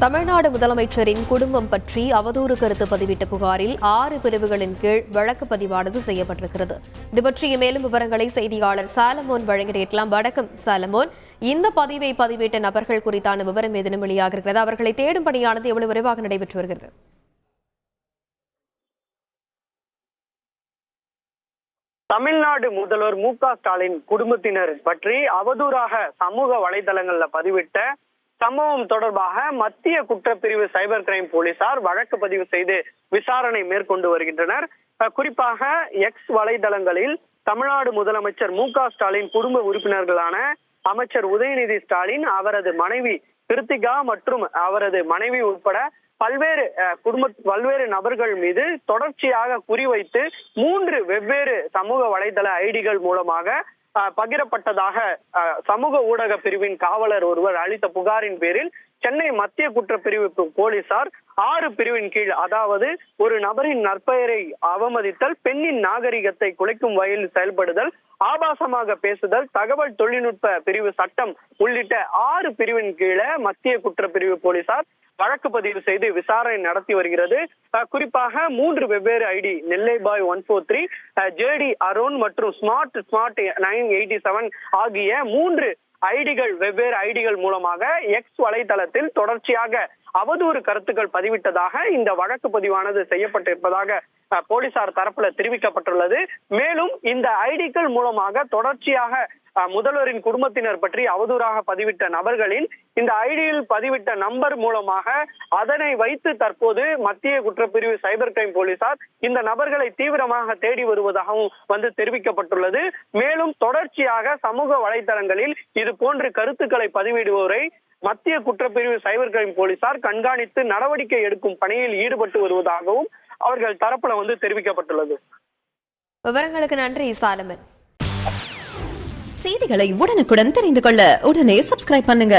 தமிழ்நாடு முதலமைச்சரின் குடும்பம் பற்றி அவதூறு கருத்து பதிவிட்ட புகாரில் 6 பிரிவுகளின் கீழ் வழக்கு பதிவானது செய்யப்பட்டிருக்கிறது. இது பற்றிய மேலும் விவரங்களை செய்தியாளர் சாலமோன் வழங்க கேட்கலாம். வணக்கம் சாலமோன், இந்த பதிவை பதிவிட்ட நபர்கள் குறித்தான விவரம் ஏதேனும் வெளியாக இருக்கிறது? அவர்களை தேடும் பணியானது எவ்வளவு விரைவாக நடைபெற்று வருகிறது? தமிழ்நாடு முதல்வர் மு.க.ஸ்டாலின் குடும்பத்தினர் பற்றி அவதூறாக சமூக வலைதளங்கள்ல பதிவிட்ட சம்பவம் தொடர்பாக மத்திய குற்றப்பிரிவு சைபர் கிரைம் போலீசார் வழக்கு பதிவு செய்து விசாரணை மேற்கொண்டு வருகின்றனர். குறிப்பாக எக்ஸ் வலைதளங்களில் தமிழ்நாடு முதலமைச்சர் மு.க.ஸ்டாலின் குடும்ப உறுப்பினர்களான அமைச்சர் உதயநிதி ஸ்டாலின், அவரது மனைவி கிருத்திகா மற்றும் அவரது மனைவி உட்பட பல்வேறு நபர்கள் மீது தொடர்ச்சியாக குறிவைத்து 3 வெவ்வேறு சமூக வலைதள ஐடிகள் மூலமாக பகிரப்பட்டதாக சமூக ஊடக பிரிவின் காவலர் ஒருவர் அளித்த புகாரின் பேரில் சென்னை மத்திய குற்றப்பிரிவு போலீசார் 6 பிரிவின் கீழ், அதாவது ஒரு நபரின் நற்பெயரை அவமதித்தல், பெண்ணின் நாகரிகத்தை குலைக்கும் வகையில் செயல்படுதல், ஆபாசமாக பேசுதல், தகவல் தொழில்நுட்ப பிரிவு சட்டம் உள்ளிட்ட 6 பிரிவின் கீழே மத்திய குற்றப்பிரிவு போலீசார் வழக்கு பதிவு செய்து விசாரணை நடத்தி வருகிறது. குறிப்பாக 3 வெவ்வேறு ஐடி நெல்லை பாய் 143, ஜேடி அருண் மற்றும் ஸ்மார்ட் 987 ஆகிய 3 வெவ்வேறு ஐடிகள் மூலமாக எக்ஸ் வலைதளத்தில் தொடர்ச்சியாக அவதூறு கருத்துக்கள் பதிவிட்டதாக இந்த வழக்கு பதிவானது செய்யப்பட்டிருப்பதாக போலீசார் தரப்புல தெரிவிக்கப்பட்டுள்ளது. மேலும் இந்த ஐடிக்கள் மூலமாக தொடர்ச்சியாக முதல்வரின் குடும்பத்தினர் பற்றி அவதூறாக பதிவிட்ட நபர்களின் இந்த ஐடியில் பதிவிட்ட நம்பர் மூலமாக அதனை வைத்து தற்போது மத்திய குற்றப்பிரிவு சைபர் கிரைம் போலீசார் இந்த நபர்களை தீவிரமாக தேடி வருவதாகவும் தெரிவிக்கப்பட்டுள்ளது. மேலும் தொடர்ச்சியாக சமூக வலைதளங்களில் இது போன்ற கருத்துக்களை பதிவிடுவோரை மத்திய குற்றப்பிரிவு சைபர் கிரைம் போலீசார் கண்காணித்து நடவடிக்கை எடுக்கும் பணியில் ஈடுபட்டு வருவதாகவும் அவர்கள் தரப்புல தெரிவிக்கப்பட்டுள்ளது. விவரங்களுக்கு நன்றி சாலமன். செய்திகளை உடனுக்குடன் தெரிந்து கொள்ள உடனே சப்ஸ்கிரைப் பண்ணுங்க.